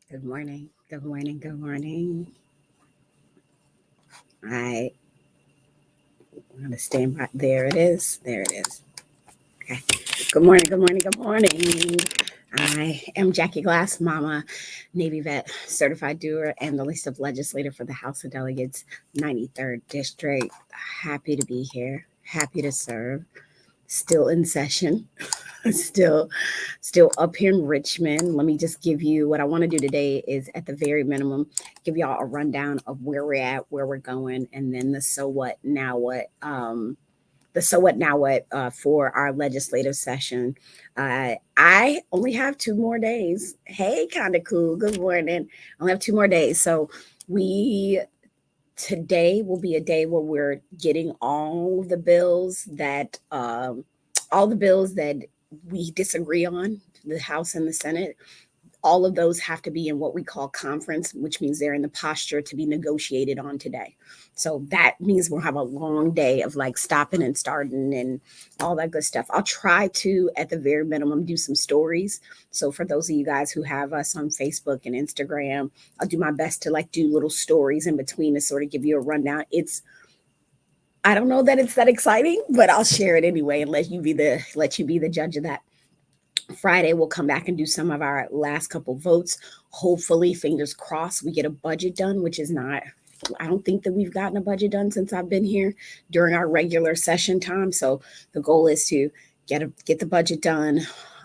Good morning. Good morning. Good morning. I I'm gonna stand by. There it is. There it is. Okay. Good morning. Good morning. Good morning. I am Jackie Glass, Mama, Navy vet, certified doer, and the list of legislator for the House of Delegates, 93rd District. Happy to be here. Happy to serve. Still in session. still still up here in Richmond. Let me just give you what I want to do today is at the very minimum give y'all a rundown of where we're at, where we're going, and then the so what now what for our legislative session. I only have 2 more days. Hey, kind of cool. Good morning. I only have 2 more days, so we today will be a day where we're getting all the bills that we disagree on, the House and the Senate. All of those have to be in what we call conference, which means they're in the posture to be negotiated on today. So that means we'll have a long day of like stopping and starting and all that good stuff. I'll try to, at the very minimum, do some stories. So for those of you guys who have us on Facebook and Instagram, I'll do my best to like do little stories in between to sort of give you a rundown. I don't know that it's that exciting, but I'll share it anyway and let you be the judge of that. Friday, we'll come back and do some of our last couple votes. Hopefully, fingers crossed, we get a budget done, which is not, I don't think that we've gotten a budget done since I've been here during our regular session time. So the goal is to get the budget done,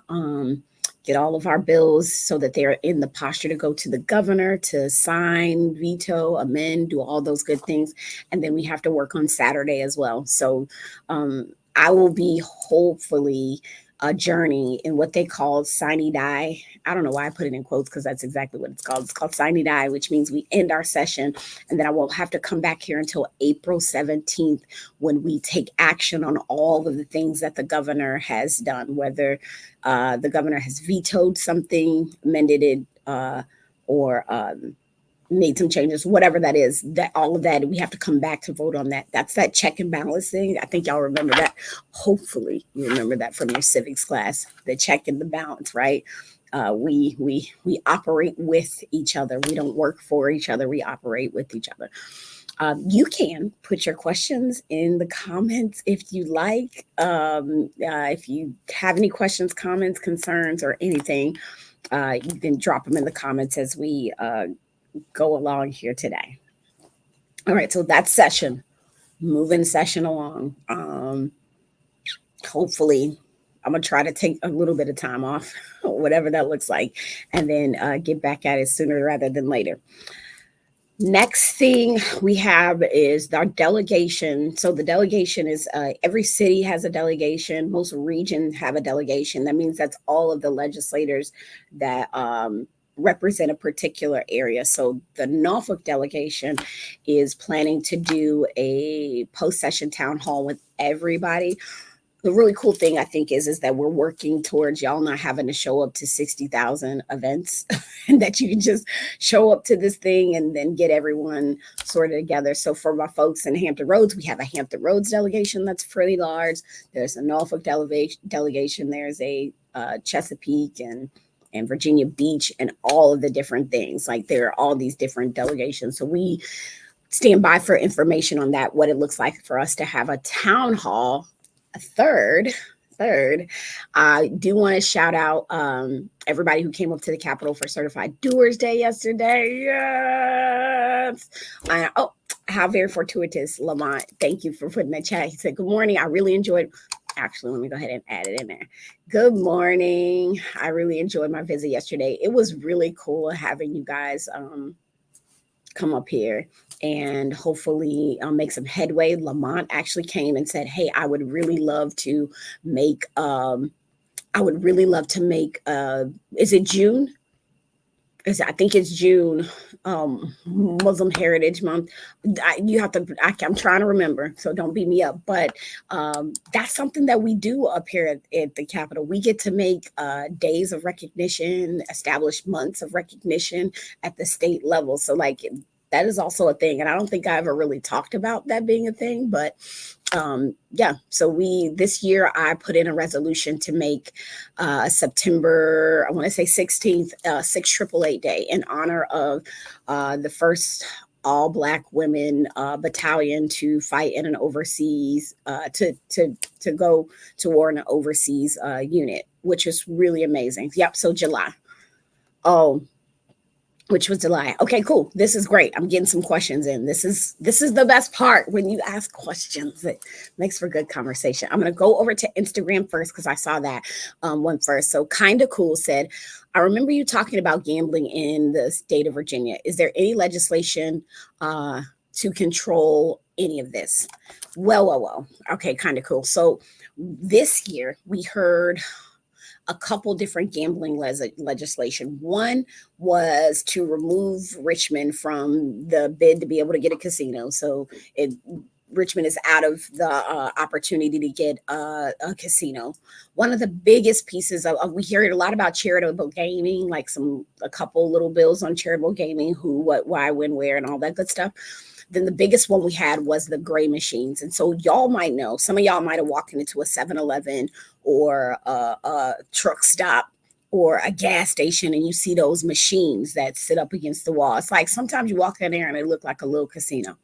um, get all of our bills so that they're in the posture to go to the governor to sign, veto, amend, do all those good things. And then we have to work on Saturday as well. So I will be hopefully a journey in what they call sine die. I don't know why I put it in quotes because that's exactly what it's called. It's called sine die, which means we end our session and then I won't have to come back here until April 17th when we take action on all of the things that the governor has done, whether the governor has vetoed something, amended it, or made some changes, whatever that is, that all of that, we have to come back to vote on that. That's that check and balance thing. I think y'all remember that. Hopefully you remember that from your civics class, the check and the balance, right? We operate with each other. We don't work for each other. We operate with each other. You can put your questions in the comments if you like. If you have any questions, comments, concerns, or anything, you can drop them in the comments as we go along here today. All right, so that's session, moving session along. Hopefully, I'm gonna try to take a little bit of time off, whatever that looks like, and then get back at it sooner rather than later. Next thing we have is our delegation. So the delegation is every city has a delegation. Most regions have a delegation. That means that's all of the legislators that represent a particular area. So the Norfolk delegation is planning to do a post-session town hall with everybody. The really cool thing I think is that we're working towards y'all not having to show up to 60,000 events and that you can just show up to this thing and then get everyone sorted together. So for my folks in Hampton Roads, we have a Hampton Roads delegation that's pretty large. There's a Norfolk delegation. There's a Chesapeake and Virginia Beach and all of the different things. Like there are all these different delegations. So we stand by for information on that, what it looks like for us to have a town hall. A third, I do want to shout out everybody who came up to the Capitol for Certified Doers Day yesterday. Yes. Oh, how very fortuitous, Lamont. Thank you for putting that chat. He said, "Good morning. I really enjoyed." Actually, let me go ahead and add it in there. Good morning. I really enjoyed my visit yesterday. It was really cool having you guys come up here and hopefully make some headway. Lamont actually came and said, "Hey, I would really love to make. I would really love to make. Is it June? I think it's June. Muslim Heritage Month. You have to. I'm trying to remember, so don't beat me up. But that's something that we do up here at the Capitol. We get to make days of recognition, establish months of recognition at the state level. So like That is also a thing. And I don't think I ever really talked about that being a thing, but yeah. So this year I put in a resolution to make September, I want to say 16th, 688 Day in honor of the first all Black women battalion to fight in an overseas, to go to war in an overseas unit, which is really amazing. Yep. So July. Oh, which was July. Okay, cool. This is great. I'm getting some questions in. This is the best part when you ask questions. It makes for good conversation. I'm gonna go over to Instagram first because I saw that one first. So Kinda Cool said, I remember you talking about gambling in the state of Virginia. Is there any legislation to control any of this? Well. Okay, Kinda Cool. So this year we heard a couple different gambling legislation. One was to remove Richmond from the bid to be able to get a casino. So Richmond is out of the opportunity to get a casino. One of the biggest pieces of we hear a lot about charitable gaming, like a couple little bills on charitable gaming, who, what, why, when, where, and all that good stuff. Then the biggest one we had was the gray machines. And so y'all might know, some of y'all might have walked into a 7-Eleven or a truck stop or a gas station, and you see those machines that sit up against the wall. It's like sometimes you walk in there and they look like a little casino.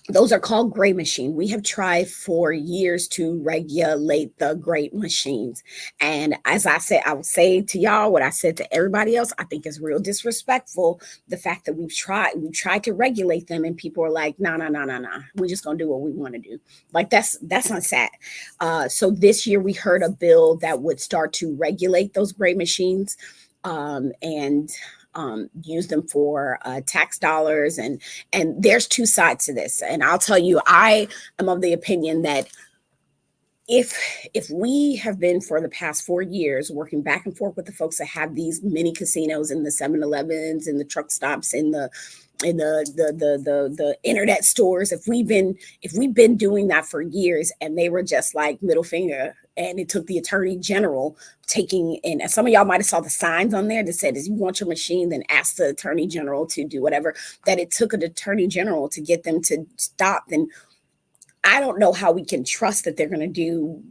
Those are called gray machine. We have tried for years to regulate the gray machines. And as I said, I would say to y'all what I said to everybody else, I think is real disrespectful. The fact that we've tried to regulate them and people are like, nah. We're just going to do what we want to do. Like that's not sad. So this year we heard a bill that would start to regulate those gray machines and use them for tax dollars. And there's two sides to this. And I'll tell you, I am of the opinion that if we have been for the past 4 years working back and forth with the folks that have these mini casinos in the 7-Elevens and the truck stops in the internet stores, if we've been doing that for years and they were just like middle finger, and it took the attorney general taking in, and some of y'all might have saw the signs on there that said, if you want your machine, then ask the attorney general to do whatever, that it took an attorney general to get them to stop. Then I don't know how we can trust that they're going to do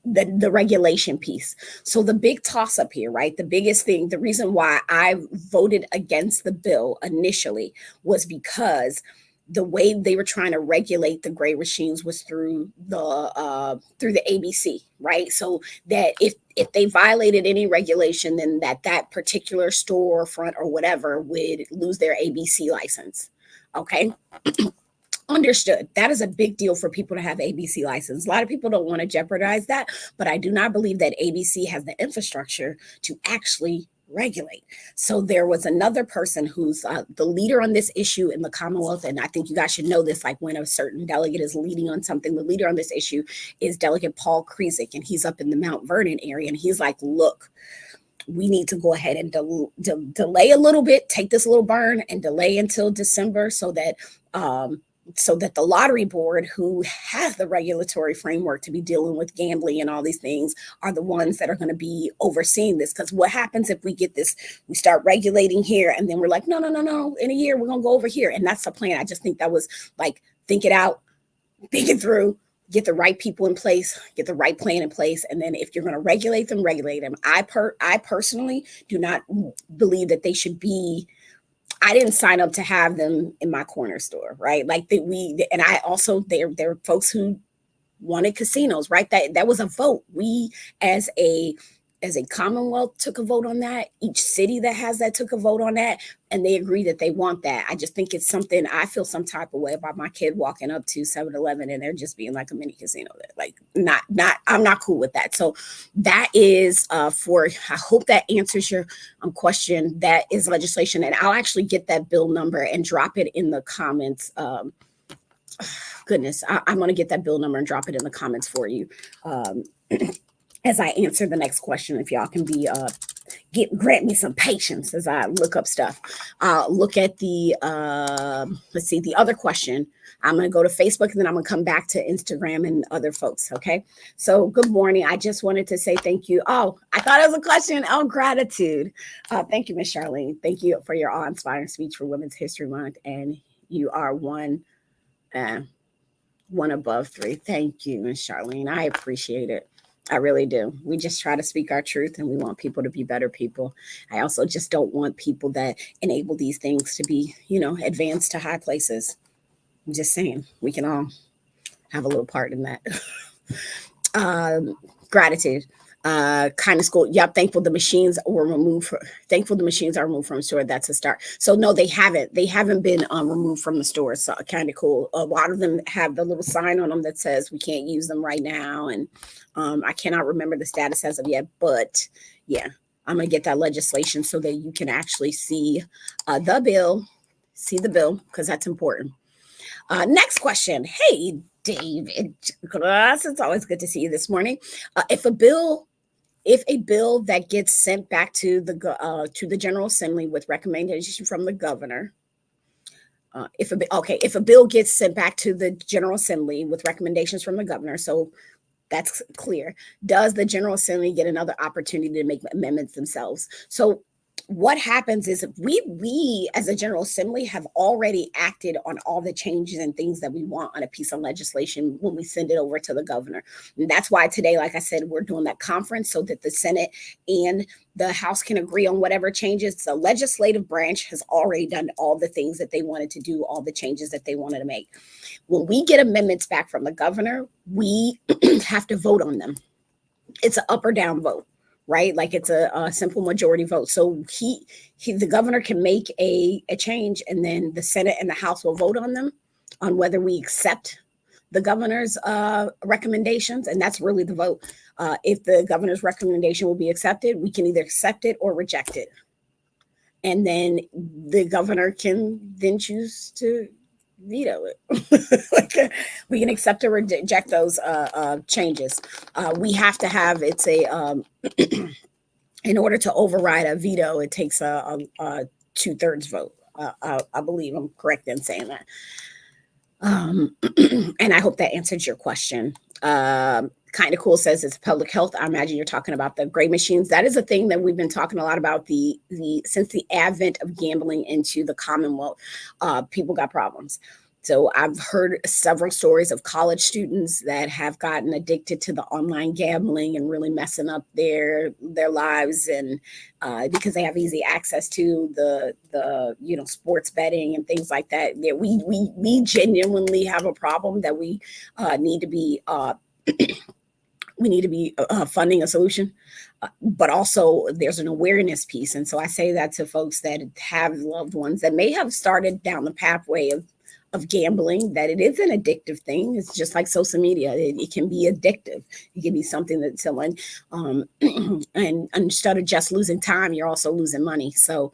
the regulation piece. So the big toss up here, right? The biggest thing, the reason why I voted against the bill initially was because the way they were trying to regulate the gray machines was through the ABC, right? So that if they violated any regulation, then that particular storefront or whatever would lose their ABC license. Okay. Understood. That is a big deal for people to have ABC license. A lot of people don't want to jeopardize that, but I do not believe that ABC has the infrastructure to actually regulate. So there was another person who's the leader on this issue in the Commonwealth, and I think you guys should know this, like when a certain delegate is leading on something, the leader on this issue is Delegate Paul Krizik, and he's up in the Mount Vernon area, and he's like, look, we need to go ahead and delay a little bit, take this little burn and delay until December so that the lottery board, who has the regulatory framework to be dealing with gambling and all these things, are the ones that are going to be overseeing this. Because what happens if we get this, we start regulating here and then we're like, no, in a year, we're going to go over here. And that's the plan. I just think that was like, think it out, think it through, get the right people in place, get the right plan in place. And then if you're going to regulate them, regulate them. I personally do not believe that they should be, I didn't sign up to have them in my corner store, right? Like and I also, there are folks who wanted casinos, right? That was a vote. We as a Commonwealth took a vote on that. Each city that has that took a vote on that, and they agree that they want that. I just think it's something, I feel some type of way about my kid walking up to 7-Eleven and they're just being like a mini casino. Like I'm not cool with that. So that is I hope that answers your question. That is legislation, and I'll actually get that bill number and drop it in the comments. Goodness, I'm going to get that bill number and drop it in the comments for you. As I answer the next question, if y'all can be grant me some patience as I look up stuff. Look at the let's see, the other question. I'm going to go to Facebook and then I'm going to come back to Instagram and other folks. Okay. So good morning. I just wanted to say thank you. Oh, I thought it was a question of gratitude. Thank you, Miss Charlene. Thank you for your awe-inspiring speech for Women's History Month. And you are uh, one above three. Thank you, Miss Charlene. I appreciate it. I really do. We just try to speak our truth and we want people to be better people. I also just don't want people that enable these things to be, advanced to high places. I'm just saying, we can all have a little part in that. Gratitude. Kind of school. Yep. Thankful the machines were removed. Thankful the machines are removed from the store. That's a start. So no, they haven't. They haven't been removed from the store. So kind of cool. A lot of them have the little sign on them that says we can't use them right now. And I cannot remember the status as of yet. But yeah, I'm gonna get that legislation so that you can actually see the bill. See the bill because that's important. Next question. Hey, David, it's always good to see you this morning. If a bill that gets sent back to the General Assembly with recommendation from the governor, if a bill gets sent back to the General Assembly with recommendations from the governor, so that's clear. Does the General Assembly get another opportunity to make amendments themselves? So what happens is we as a General Assembly have already acted on all the changes and things that we want on a piece of legislation when we send it over to the governor. And that's why today, like I said, we're doing that conference so that the Senate and the House can agree on whatever changes. The legislative branch has already done all the things that they wanted to do, all the changes that they wanted to make. When we get amendments back from the governor, we have to vote on them. It's an up or down vote, right? Like it's a simple majority vote. So the governor can make a change, and then the Senate and the House will vote on them, on whether we accept the governor's recommendations. And that's really the vote. If the governor's recommendation will be accepted, we can either accept it or reject it. And then the governor can then choose to veto it. We can accept or reject those changes. We have to have in order to override a veto, it takes a 2/3 vote. I believe I'm correct in saying that. And I hope that answers your question. Kind of cool says it's public health. I imagine you're talking about the gray machines. That is a thing that we've been talking a lot about since the advent of gambling into the Commonwealth. People got problems. So I've heard several stories of college students that have gotten addicted to the online gambling and really messing up their lives, and because they have easy access to the sports betting and things like that. Yeah, we genuinely have a problem that we need to be funding a solution, but also there's an awareness piece. And so I say that to folks that have loved ones that may have started down the pathway of gambling, that it is an addictive thing. It's just like social media. It can be addictive. It can be something that someone, and instead of just losing time, you're also losing money. So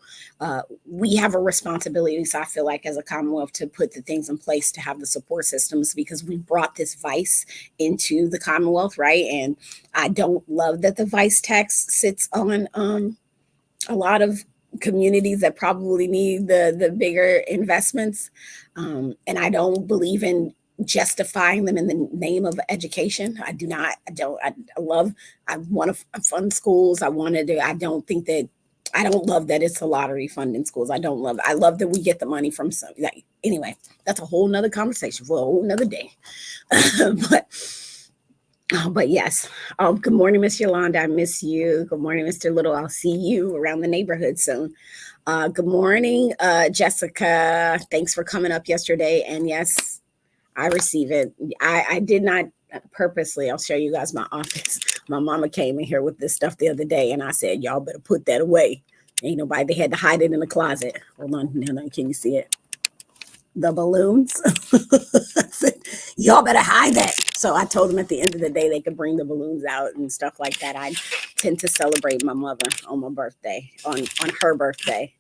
we have a responsibility, so I feel like, as a Commonwealth, to put the things in place to have the support systems, because we brought this vice into the Commonwealth, right? And I don't love that the vice tax sits on a lot of communities that probably need the bigger investments. And I don't believe in justifying them in the name of education. I do not. I want to fund schools. I don't love that it's a lottery funding schools. I love that we get the money from some. Anyway, that's a whole nother conversation for a whole nother day. But yes. Good morning, Miss Yolanda. I miss you. Good morning, Mr. Little. I'll see you around the neighborhood soon. Good morning, Jessica. Thanks for coming up yesterday. And yes, I receive it. I did not purposely. I'll show you guys my office. My mama came in here with this stuff the other day, and I said, y'all better put that away. Ain't nobody. They had to hide it in the closet. Hold on. Can you see it? The balloons. I said, y'all better hide that. So I told them at the end of the day they could bring the balloons out and stuff like that. I tend to celebrate my mother on my birthday, on her birthday,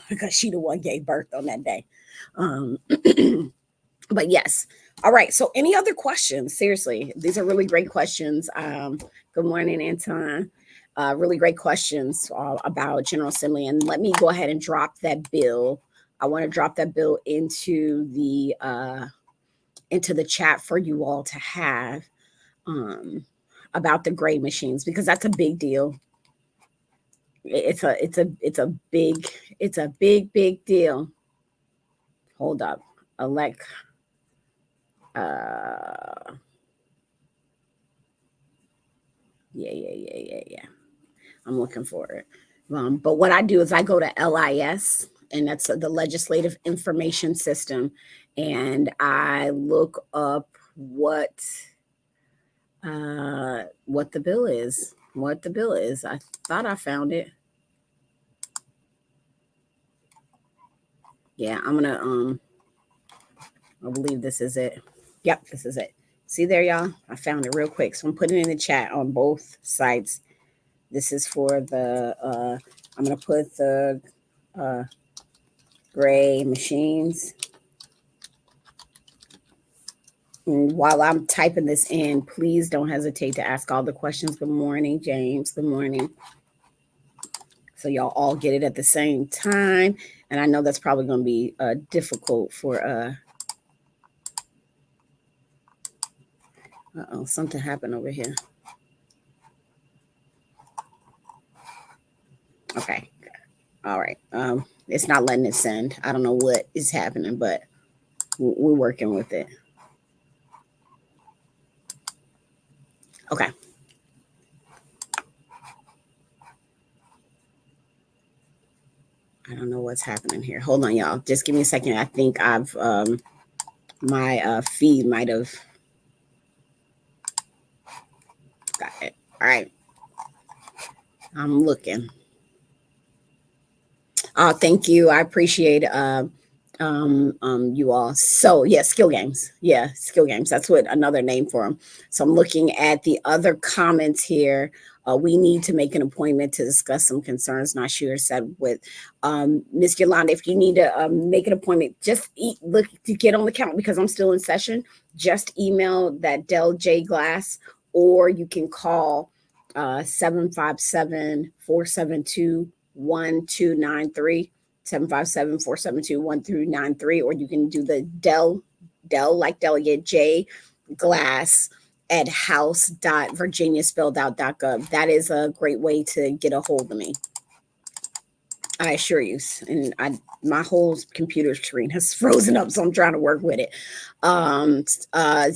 because she the one gave birth on that day. But yes. All right. So any other questions? Seriously, these are really great questions. Good morning, Anton. Really great questions about General Assembly. And let me go ahead and drop that bill. I want to drop that bill into the chat for you all to have about the gray machines, because that's a big deal. It's a big deal. Hold up. Elect yeah. I'm looking for it. But what I do is I go to LIS, and that's the Legislative Information System, and I look up what the bill is. What the bill is. I thought I found it. Yeah, I'm gonna I believe this is it. Yep, this is it. See there, y'all? I found it real quick. So I'm putting it in the chat on both sites. This is for the I'm gonna put the gray machines. And while I'm typing this in, please don't hesitate to ask all the questions. Good morning, James. Good morning. So y'all all get it at the same time. And I know that's probably going to be difficult for something happened over here. Okay. All right. It's not letting it send. I don't know what is happening, but we're working with it. Okay. I don't know what's happening here. Hold on, y'all. Just give me a second. I think I've my feed might have got it. All right. I'm looking. Oh, thank you. I appreciate you all. So yeah, skill games. Yeah, skill games. That's what another name for them. So I'm looking at the other comments here. We need to make an appointment to discuss some concerns. Not sure said with Miss Yolanda. If you need to make an appointment, just look to get on the count because I'm still in session. Just email that Del J Glass, or you can call 757-472-1293. 757-472-1293, or you can do the Dell like delegate J Glass at house.virginiaspelledout.gov. That is a great way to get a hold of me. I assure you. And my whole computer screen has frozen up, so I'm trying to work with it.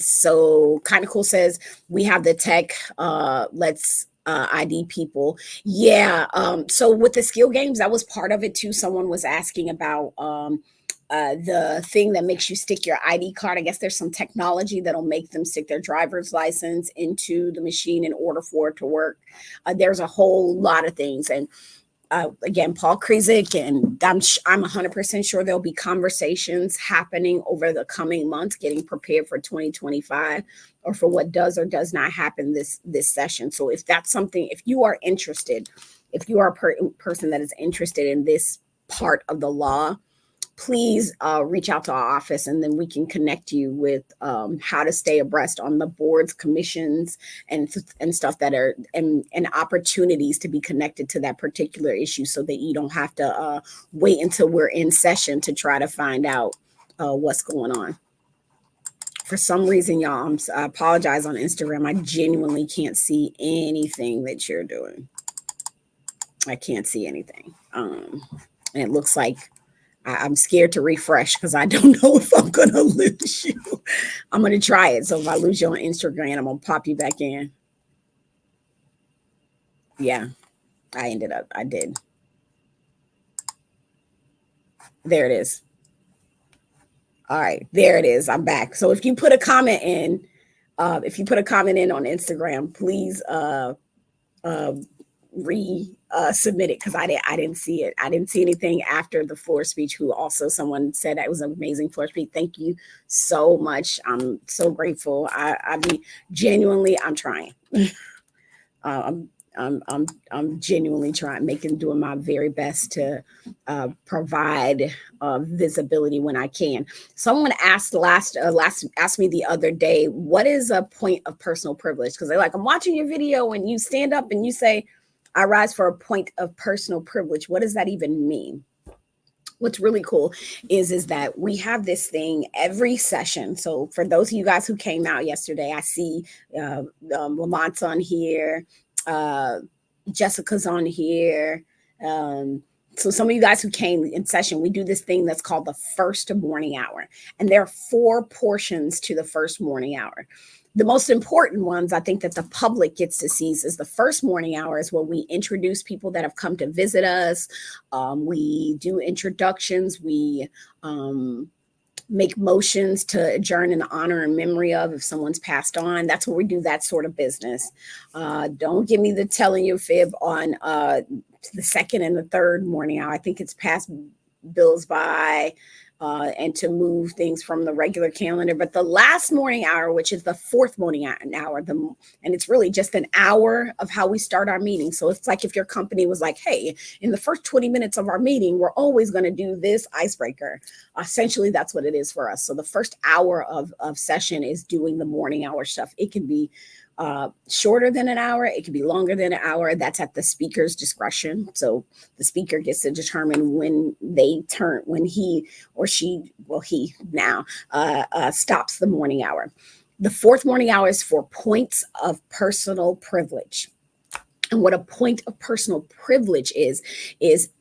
So Kind of Cool says we have the tech. Let's ID people. Yeah. So with the skill games, that was part of it too. Someone was asking about the thing that makes you stick your ID card. I guess there's some technology that'll make them stick their driver's license into the machine in order for it to work. There's a whole lot of things. And again, Paul Krizik, and I'm 100% sure there'll be conversations happening over the coming months, getting prepared for 2025 or for what does or does not happen this session. So if that's something, if you are interested, if you are a person that is interested in this part of the law, please reach out to our office, and then we can connect you with how to stay abreast on the boards, commissions, and stuff that are and opportunities to be connected to that particular issue, so that you don't have to wait until we're in session to try to find out what's going on. For some reason, y'all, I apologize on Instagram. I genuinely can't see anything that you're doing. I can't see anything. And it looks like I'm scared to refresh because I don't know if I'm going to lose you. I'm going to try it. So if I lose you on Instagram, I'm going to pop you back in. Yeah, I did. There it is. All right, there it is. I'm back. So if you put a comment in, on Instagram, please submit it, because I didn't see it. I didn't see anything after the floor speech. Who also someone said that it was an amazing floor speech. Thank you so much. I'm so grateful. I be genuinely. I'm trying. I'm genuinely doing my very best to provide visibility when I can. Someone asked asked me the other day, what is a point of personal privilege? Because they're like, I'm watching your video and you stand up and you say, I rise for a point of personal privilege. What does that even mean? What's really cool is that we have this thing every session. So for those of you guys who came out yesterday, I see Lamont's on here. Jessica's on here. So some of you guys who came in session, we do this thing that's called the first morning hour. And there are 4 portions to the first morning hour. The most important ones I think that the public gets to see is the first morning hour is where we introduce people that have come to visit us. We do introductions. We make motions to adjourn in honor and memory of if someone's passed on. That's where we do that sort of business. Don't give me the telling you fib on the second and the third morning hour. I think it's past bills by and to move things from the regular calendar. But the last morning hour, which is the 4th morning hour, and it's really just an hour of how we start our meeting. So it's like if your company was like, hey, in the first 20 minutes of our meeting, we're always going to do this icebreaker. Essentially, that's what it is for us. So the first hour of session is doing the morning hour stuff. It can be shorter than an hour. It could be longer than an hour. That's at the speaker's discretion. So the speaker gets to determine when he or she, well, he now stops the morning hour. The 4th morning hour is for points of personal privilege. And what a point of personal privilege is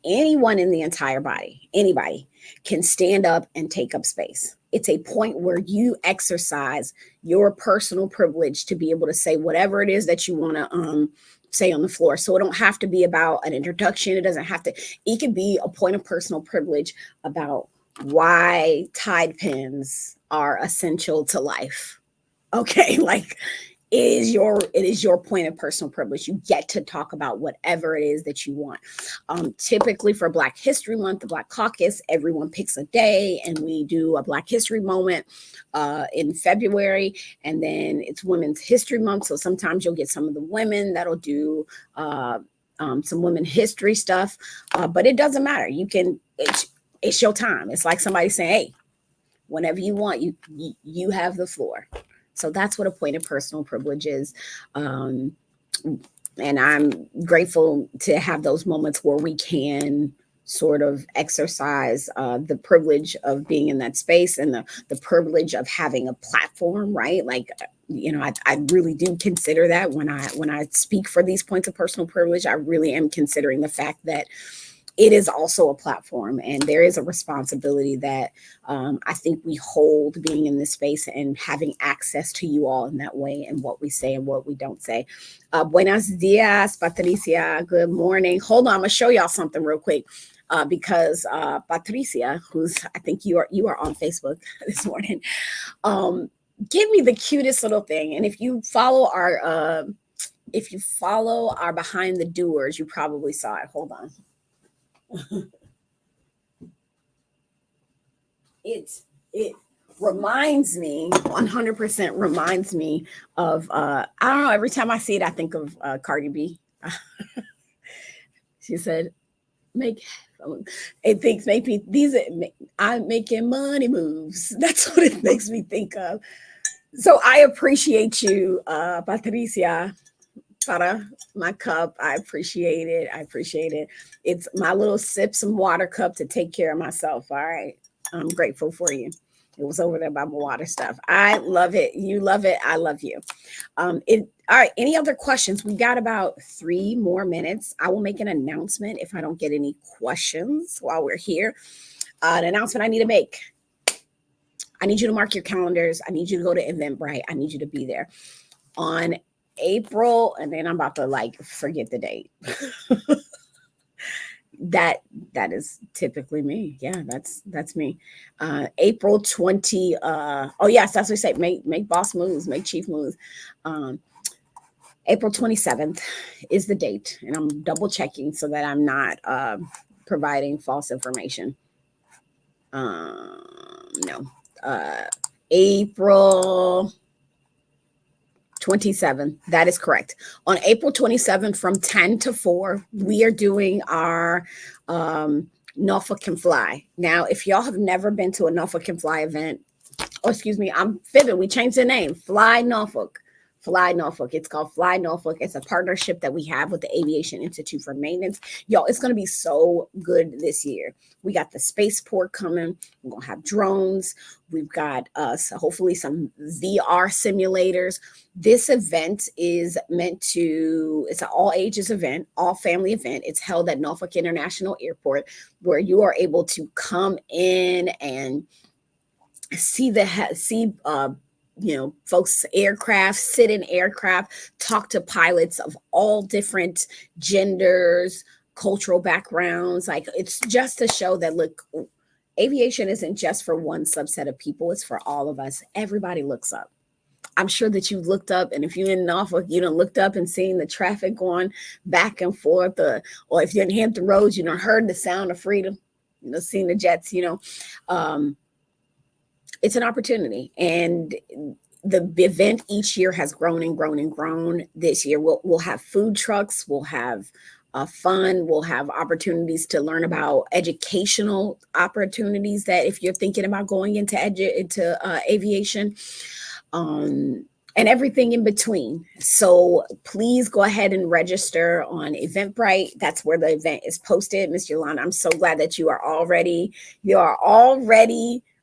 anyone in the entire body, anybody can stand up and take up space. It's a point where you exercise your personal privilege to be able to say whatever it is that you want to say on the floor. So it don't have to be about an introduction. It doesn't have to, it could be a point of personal privilege about why Tide pens are essential to life. Okay, like it is your point of personal privilege. You get to talk about whatever it is that you want. Typically for Black History Month, the Black Caucus, everyone picks a day and we do a Black History moment in February, and then it's Women's History Month. So sometimes you'll get some of the women that'll do some women history stuff, but it doesn't matter. It's your time. It's like somebody saying, hey, whenever you want, you have the floor. So that's what a point of personal privilege is. And I'm grateful to have those moments where we can sort of exercise the privilege of being in that space and the privilege of having a platform, right? Like, you know, I really do consider that when I speak for these points of personal privilege. I really am considering the fact that it is also a platform, and there is a responsibility that I think we hold being in this space and having access to you all in that way, and what we say and what we don't say. Buenos dias, Patricia. Good morning. Hold on, I'm gonna show y'all something real quick because Patricia, who's I think you are on Facebook this morning, give me the cutest little thing. And if you follow our behind the doers, you probably saw it. Hold on. It reminds me 100% reminds me of I don't know, every time I see it I think of Cardi B. She said I'm making money moves. That's what it makes me think of. So I appreciate you, Patricia. Para my cup. I appreciate it. It's my little sip some water cup to take care of myself. All right. I'm grateful for you. It was over there by my water stuff. I love it. You love it. I love you. All right. Any other questions? We got about 3 more minutes. I will make an announcement if I don't get any questions while we're here. An announcement I need to make. I need you to mark your calendars. I need you to go to Eventbrite. I need you to be there on April, and then I'm about to forget the date. that is typically me. Yeah, that's me. April 20. Oh yes, that's what we say. Make boss moves, make chief moves. April 27th is the date, and I'm double checking so that I'm not providing false information. No. April 27. That is correct. On April 27th from 10 to 4, we are doing our Norfolk Can Fly. Now, if y'all have never been to a Norfolk Can Fly event, I'm fibbing. We changed the name. Fly Norfolk. Fly Norfolk. It's called Fly Norfolk. It's a partnership that we have with the Aviation Institute for Maintenance. Y'all, it's going to be so good this year. We got the spaceport coming. We're going to have drones. We've got hopefully some VR simulators. This event is it's an all ages event, all family event. It's held at Norfolk International Airport, where you are able to come in and see folks aircraft, sit in aircraft, talk to pilots of all different genders, cultural backgrounds. Like, it's just to show that, look, aviation isn't just for one subset of people, it's for all of us. Everybody looks up. I'm sure that you looked up, and if you're in Norfolk, you done looked up and seen the traffic going back and forth, or if you're in Hampton Roads, you done heard the sound of freedom, seen the jets, it's an opportunity. And the event each year has grown and grown and grown. This year we'll have food trucks, we'll have fun, we'll have opportunities to learn about educational opportunities, that if you're thinking about going into aviation, and everything in between. So please go ahead and register on Eventbrite. That's where the event is posted. Miss Yolanda, I'm so glad that you are already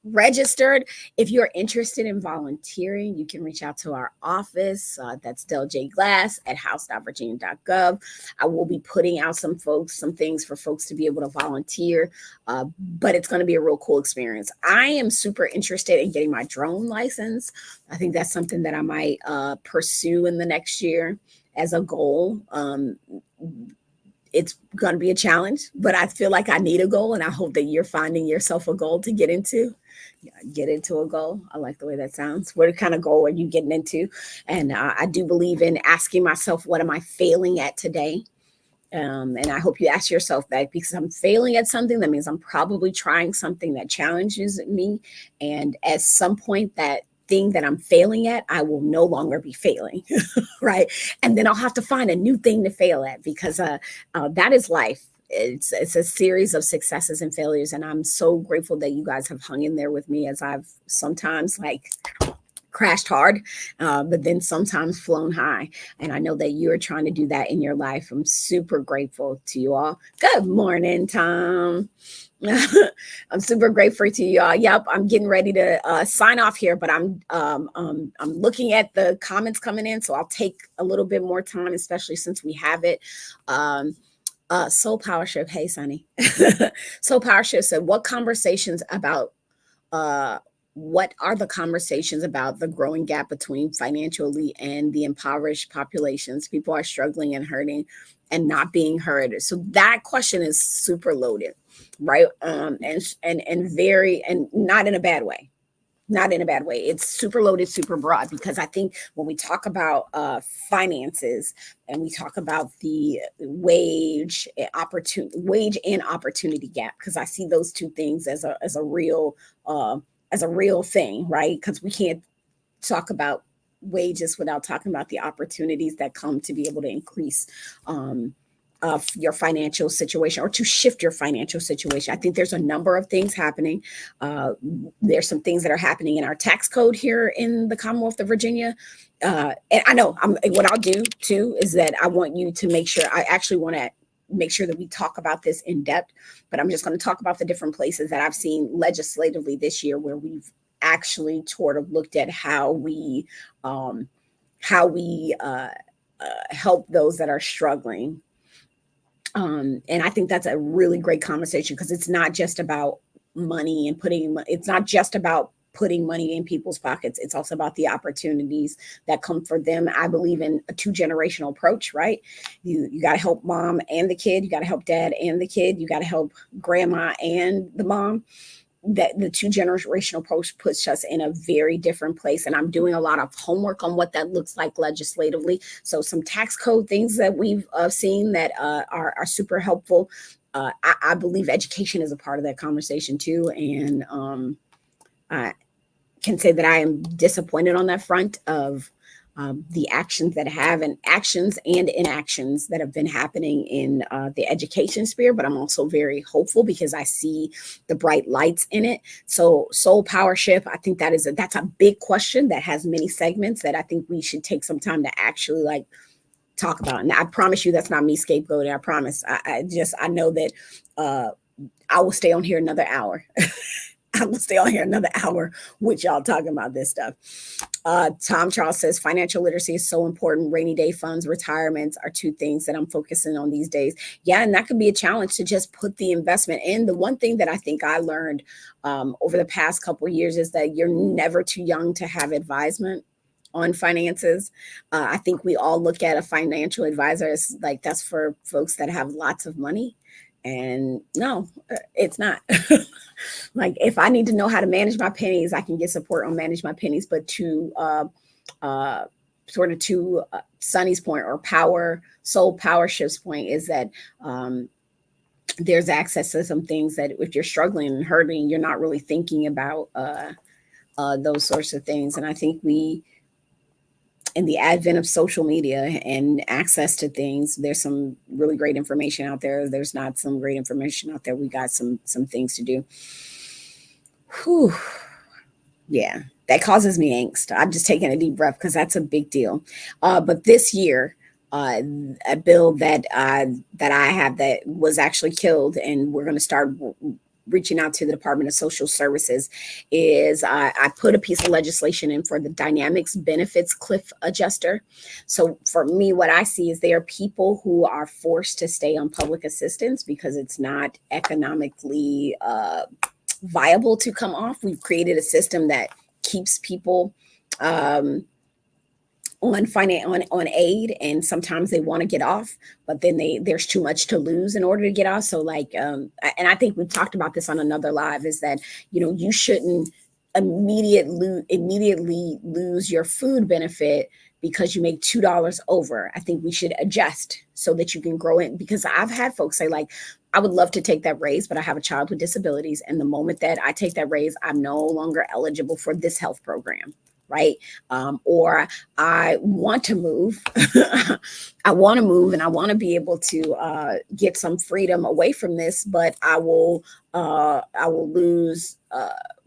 registered. If you're interested in volunteering, you can reach out to our office. That's Del J. Glass at house.virginia.gov. I will be putting out some things for folks to be able to volunteer, but it's going to be a real cool experience. I am super interested in getting my drone license. I think that's something that I might pursue in the next year as a goal. It's going to be a challenge, but I feel like I need a goal, and I hope that you're finding yourself a goal to get into. Get into a goal. I like the way that sounds. What kind of goal are you getting into? And I do believe in asking myself, what am I failing at today? And I hope you ask yourself that, because I'm failing at something, that means I'm probably trying something that challenges me. And at some point, that thing that I'm failing at, I will no longer be failing, right? And then I'll have to find a new thing to fail at, because that is life. It's a series of successes and failures, and I'm so grateful that you guys have hung in there with me, as I've sometimes crashed hard, but then sometimes flown high. And I know that you're trying to do that in your life. I'm super grateful to you all. Good morning, Tom. I'm super grateful to you all. Yep, I'm getting ready to sign off here, but I'm looking at the comments coming in, so I'll take a little bit more time, especially since we have it. Soul Powership, hey Sonny. Soul Powership said, what are the conversations about the growing gap between financial elite and the impoverished populations? People are struggling and hurting and not being heard. So that question is super loaded, right? And not in a bad way. Not in a bad way. It's super loaded, super broad, because I think when we talk about finances, and we talk about the wage and opportunity gap, because I see those two things as a real thing, right? Because we can't talk about wages without talking about the opportunities that come to be able to increase your financial situation, or to shift your financial situation. I think there's a number of things happening. There's some things that are happening in our tax code here in the Commonwealth of Virginia. And I know what I'll do too is that I want you to make sure, I actually want to make sure that we talk about this in depth, but I'm just going to talk about the different places that I've seen legislatively this year where we've actually sort of looked at how we help those that are struggling. And I think that's a really great conversation, because it's not just about money and putting money in people's pockets. It's also about the opportunities that come for them. I believe in a 2-generational approach, right? You got to help mom and the kid. You got to help dad and the kid. You got to help grandma and the mom. That the 2-generational approach puts us in a very different place. And I'm doing a lot of homework on what that looks like legislatively. So some tax code things that we've seen that are super helpful. I believe education is a part of that conversation too. And I can say that I am disappointed on that front of the actions that have and actions and inactions that have been happening in the education sphere. But I'm also very hopeful because I see the bright lights in it. So soul power shift, I think that's a big question that has many segments that I think we should take some time to actually like talk about. And I promise you, that's not me scapegoating. I promise. I know that I will stay on here another hour. I will stay on here another hour with y'all talking about this stuff. Tom Charles says financial literacy is so important. Rainy day funds, retirements are two things that I'm focusing on these days. Yeah, and that could be a challenge to just put the investment in. The one thing that I think I learned over the past couple of years is that you're never too young to have advisement on finances. I think we all look at a financial advisor as like that's for folks that have lots of money. And no, it's not. Like if I need to know how to manage my pennies, I can get support on manage my pennies. But to sort of to Sunny's point or soul power shift's point is that there's access to some things that if you're struggling and hurting, you're not really thinking about those sorts of things. And I think in the advent of social media and access to things, there's some really great information out there. There's not some great information out there. We got some things to do. Whew. Yeah, that causes me angst. I'm just taking a deep breath because that's a big deal. But this year, a bill that I have that was actually killed, and we're going to start reaching out to the Department of Social Services is I put a piece of legislation in for the dynamics benefits cliff adjuster. So for me, what I see is there are people who are forced to stay on public assistance because it's not economically viable to come off. We've created a system that keeps people on aid, and sometimes they want to get off, but then there's too much to lose in order to get off. So like and I think we've talked about this on another live, is that you shouldn't immediately lose your food benefit because you make $2 over. I think we should adjust so that you can grow it, because I've had folks say like, I would love to take that raise, but I have a child with disabilities, and the moment that I take that raise, I'm no longer eligible for this health program. Right. Or I want to move. I want to move and I want to be able to get some freedom away from this, but I will lose.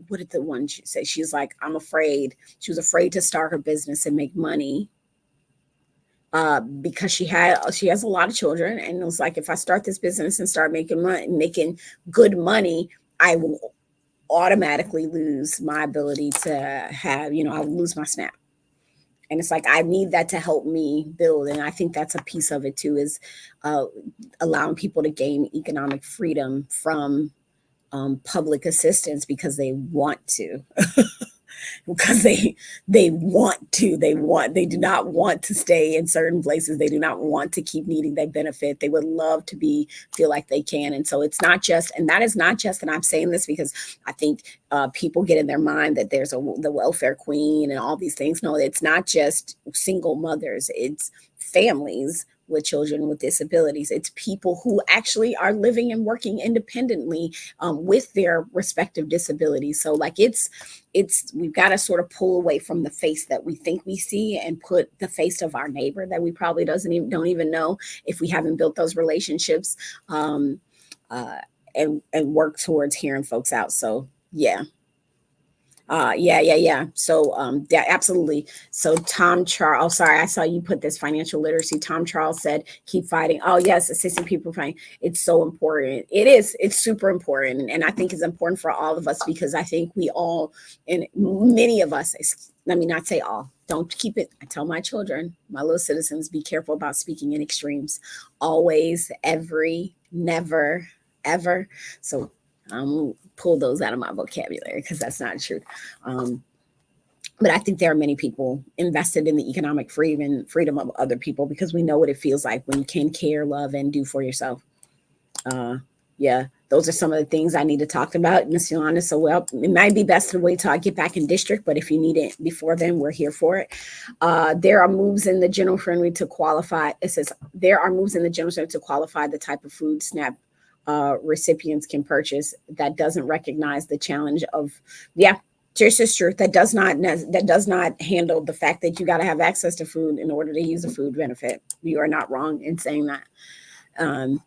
What did the one she say? She's like, I'm afraid. She was afraid to start her business and make money because she has a lot of children, and it was like, if I start this business and start making good money, I will automatically lose my ability to have, I'll lose my SNAP. And it's like, I need that to help me build. And I think that's a piece of it too, is allowing people to gain economic freedom from public assistance because they want to. Because they do not want to stay in certain places. They do not want to keep needing that benefit. They would love to feel like they can. And so it's not just, and that is not just, and I'm saying this because I think people get in their mind that there's the welfare queen and all these things. No, it's not just single mothers. It's families with children with disabilities. It's people who actually are living and working independently with their respective disabilities. So like we've got to sort of pull away from the face that we think we see and put the face of our neighbor that we probably don't even know if we haven't built those relationships and work towards hearing folks out. So yeah. Yeah. So, yeah, absolutely. So Tom Charles, sorry, I saw you put this financial literacy. Tom Charles said, keep fighting. Oh yes. Assisting people fighting. It's so important. It is. It's super important. And I think it's important for all of us, because I think we all, and many of us, let me not say all, don't keep it. I tell my children, my little citizens, be careful about speaking in extremes. Always, every, never, ever. So pull those out of my vocabulary because that's not true. But I think there are many people invested in the economic freedom of other people, because we know what it feels like when you can care, love, and do for yourself. Yeah, those are some of the things I need to talk about, Ms. Yolanda. So, well, it might be best to wait till I get back in district, but if you need it before then, we're here for it. There are moves in the general friendly to qualify. It says there are moves in the general friendly to qualify the type of food SNAP recipients can purchase that doesn't recognize the challenge of, yeah, Just as truth. That does not handle the fact that you got to have access to food in order to use a food benefit. You are not wrong in saying that. Um,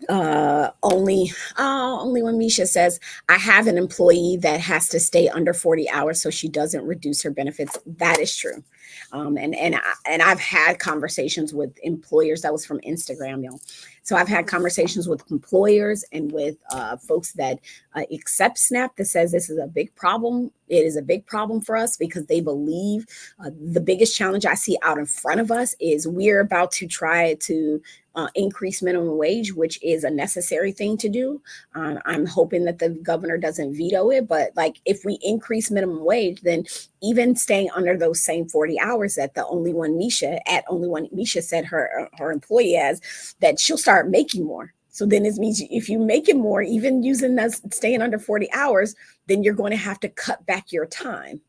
only when Misha says, I have an employee that has to stay under 40 hours so she doesn't reduce her benefits. That is true. And I've had conversations with employers. That was from Instagram, y'all. So I've had conversations with employers and with folks that accept SNAP that says this is a big problem. It is a big problem for us because they believe the biggest challenge I see out in front of us is we're about to try to increase minimum wage, which is a necessary thing to do. I'm hoping that the governor doesn't veto it, but like if we increase minimum wage, then even staying under those same 40 hours that only one Misha said her employee has, that she'll start making more. So then it means if you make it more, even using us staying under 40 hours, then you're going to have to cut back your time,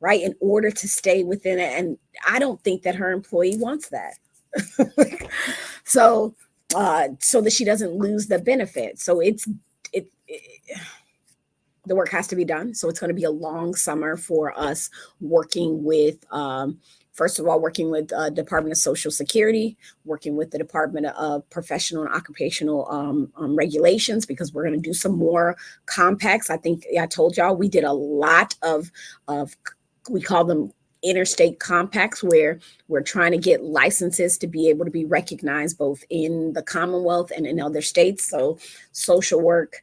right, in order to stay within it. And I don't think that her employee wants that. so so that she doesn't lose the benefit. So it the work has to be done. So it's going to be a long summer for us working with first of all, working with Department of Social Security, working with the Department of Professional and Occupational Regulations, because we're going to do some more compacts. I think I told y'all we did a lot of we call them interstate compacts, where we're trying to get licenses to be able to be recognized both in the Commonwealth and in other states. So social work,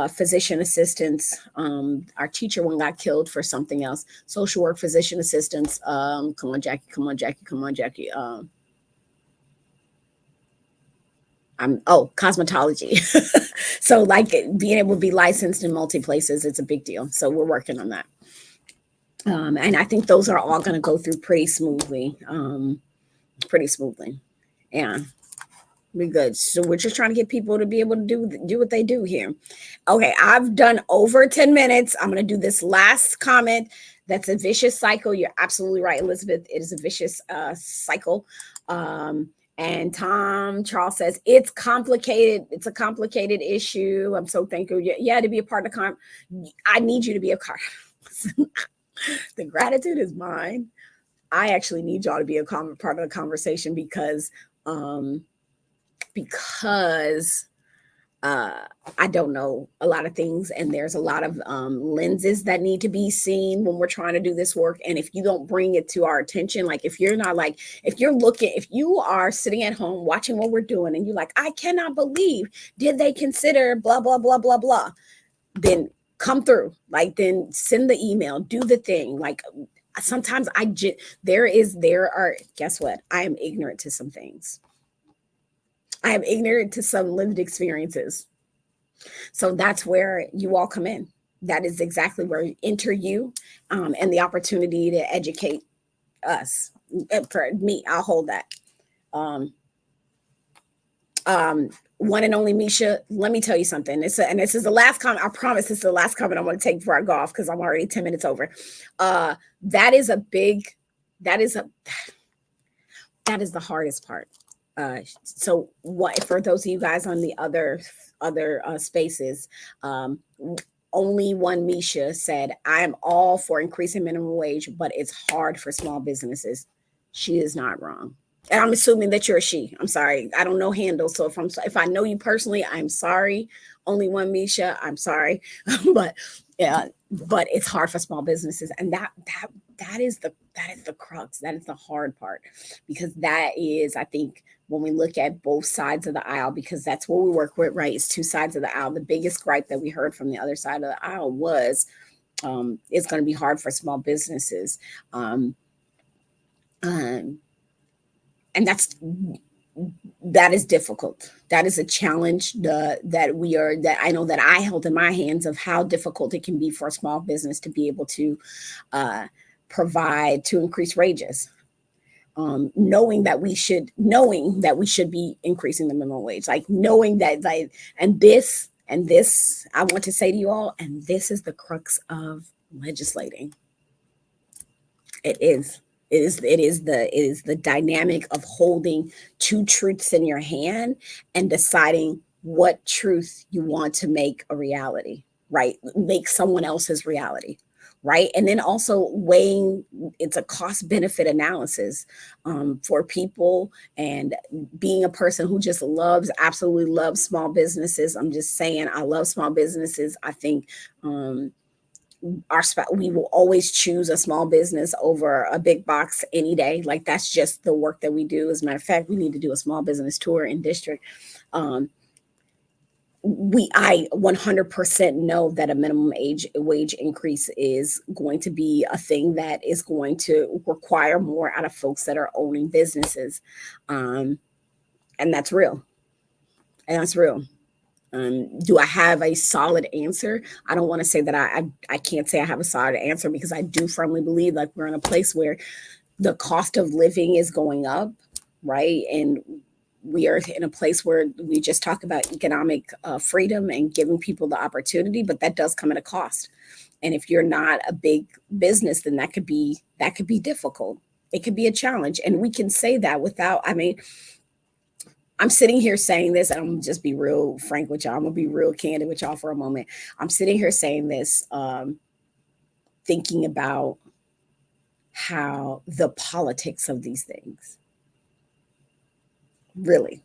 physician assistants, our teacher one got killed for something else. Social work, physician assistants, come on Jackie, cosmetology. So like being able to be licensed in multi places, it's a big deal. So we're working on that. And I think those are all going to go through pretty smoothly. Yeah, be good. So we're just trying to get people to be able to do what they do here. Okay, I've done over 10 minutes. I'm going to do this last comment. That's a vicious cycle. You're absolutely right, Elizabeth. It is a vicious cycle. And Tom Charles says it's complicated. It's a complicated of I'm so thankful. Yeah, to be a part of I need you to be a part. The gratitude is mine. I actually need y'all to be a part of the conversation because I don't know a lot of things, and there's a lot of lenses that need to be seen when we're trying to do this work. And if you don't bring it to our attention, like if you're not like, if you are sitting at home watching what we're doing and you're like, I cannot believe, did they consider blah, blah, blah, blah, blah, then come through, like, then send the email, do the thing. Like sometimes guess what? I am ignorant to some things. I am ignorant to some lived experiences. So that's where you all come in. That is exactly where you enter and the opportunity to educate us. For me, I'll hold that. One and only Misha, let me tell you something. This is the last comment. I promise this is the last comment I'm going to take before I go off because I'm already 10 minutes over. That is the hardest part. So what, for those of you guys on the other spaces, only one Misha said, I'm all for increasing minimum wage, but it's hard for small businesses. She is not wrong. And I'm assuming that you're a she. I'm sorry. I don't know handle. So if I know you personally, I'm sorry. Only one Misha, I'm sorry. but it's hard for small businesses. And that is the crux. That is the hard part, because that is, I think, when we look at both sides of the aisle, because that's what we work with, right? It's two sides of the aisle. The biggest gripe that we heard from the other side of the aisle was it's going to be hard for small businesses. And that is difficult. That is a challenge that I know that I held in my hands, of how difficult it can be for a small business to be able to provide, to increase wages. Knowing that we should be increasing the minimum wage, like knowing that, like, and this, I want to say to you all, and this is the crux of legislating. It is the dynamic of holding two truths in your hand and deciding what truth you want to make a reality. right? Make someone else's reality, right? And then also weighing, it's a cost benefit analysis for people, and being a person who just absolutely loves small businesses. I'm just saying, I love small businesses. I think we will always choose a small business over a big box any day. Like, that's just the work that we do. As a matter of fact, we need to do a small business tour in district. um, I 100% know that a minimum wage increase is going to be a thing that is going to require more out of folks that are owning businesses. Um, and that's real. And that's real. Do I have a solid answer? I don't want to say that I can't say I have a solid answer, because I do firmly believe like we're in a place where the cost of living is going up, right? And we are in a place where we just talk about economic freedom and giving people the opportunity, but that does come at a cost. And if you're not a big business, then that could be difficult. It could be a challenge, and we can say that without. I mean, I'm sitting here saying this, and I'm gonna just be real frank with y'all. I'm gonna be real candid with y'all for a moment. I'm sitting here saying this, thinking about how the politics of these things, really,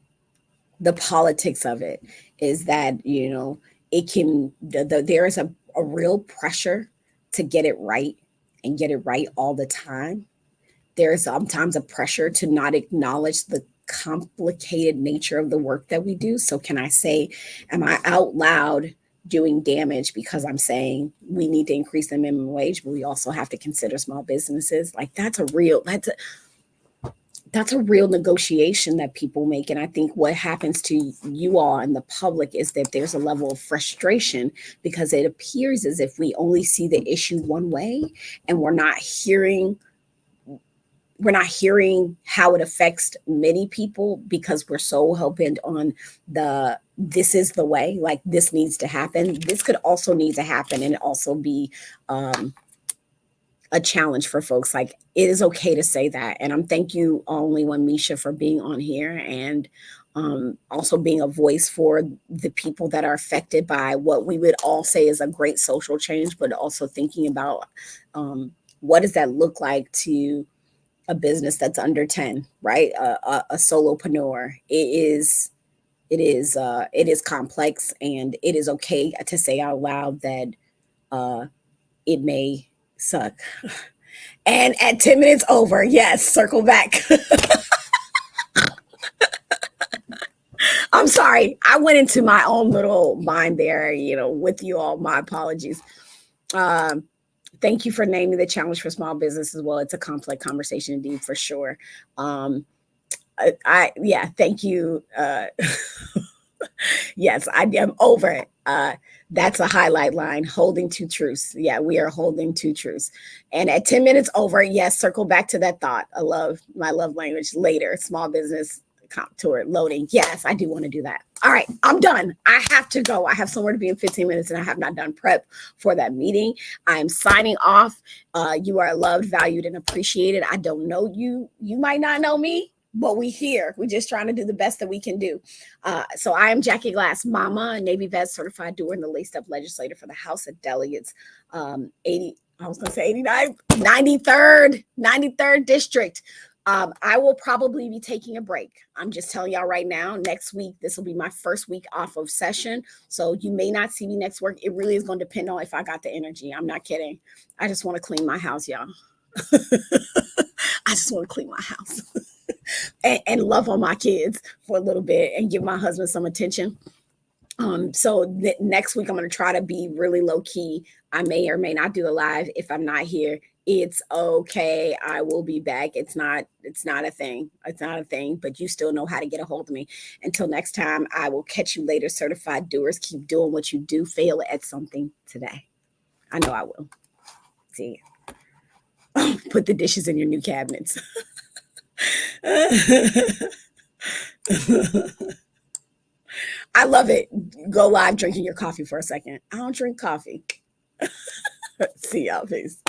the politics of it is that, it can, there is a real pressure to get it right and get it right all the time. There is sometimes a pressure to not acknowledge the complicated nature of the work that we do. So can I say, am I out loud doing damage because I'm saying we need to increase the minimum wage, but we also have to consider small businesses? Like, that's a real negotiation that people make. And I think what happens to you all and the public is that there's a level of frustration, because it appears as if we only see the issue one way, and we're not hearing how it affects many people, because we're so hell-bent on this is the way, like, this needs to happen. This could also need to happen and also be a challenge for folks. Like, it is okay to say that. And I'm thank you, Only One Misha, for being on here, and also being a voice for the people that are affected by what we would all say is a great social change, but also thinking about what does that look like to a business that's under 10, right? A solopreneur. It is complex, and it is okay to say out loud that it may suck. And at 10 minutes over, yes, circle back. I'm sorry. I went into my own little mind there, with you all. My apologies. Thank you for naming the challenge for small business as well. It's a complex conversation indeed, for sure. Thank you. Yes, I am over it. That's a highlight line, holding two truths. Yeah, we are holding two truths. And at 10 minutes over, yes, circle back to that thought. I love my love language later, small business tour loading. Yes, I do want to do that. All right, I'm done. I have to go. I have somewhere to be in 15 minutes, and I have not done prep for that meeting. I'm signing off. You are loved, valued, and appreciated. I don't know you. You might not know me, but we here. We're just trying to do the best that we can do. So I am Jackie Glass, mama, a Navy vet, certified doer, and the laced up legislator for the House of Delegates, 93rd district. I will probably be taking a break. I'm just telling y'all right now, next week, this will be my first week off of session. So you may not see me next week. It really is going to depend on if I got the energy. I'm not kidding. I just want to clean my house, y'all. I just want to clean my house and love on my kids for a little bit and give my husband some attention. So next week, I'm going to try to be really low key. I may or may not do the live. If I'm not here, it's okay. I will be back. It's not a thing. It's not a thing, but you still know how to get a hold of me. Until next time, I will catch you later. Certified doers, keep doing what you do. Fail at something today. I know I will. See you. Put the dishes in your new cabinets. I love it. Go live drinking your coffee for a second. I don't drink coffee. See y'all. Peace.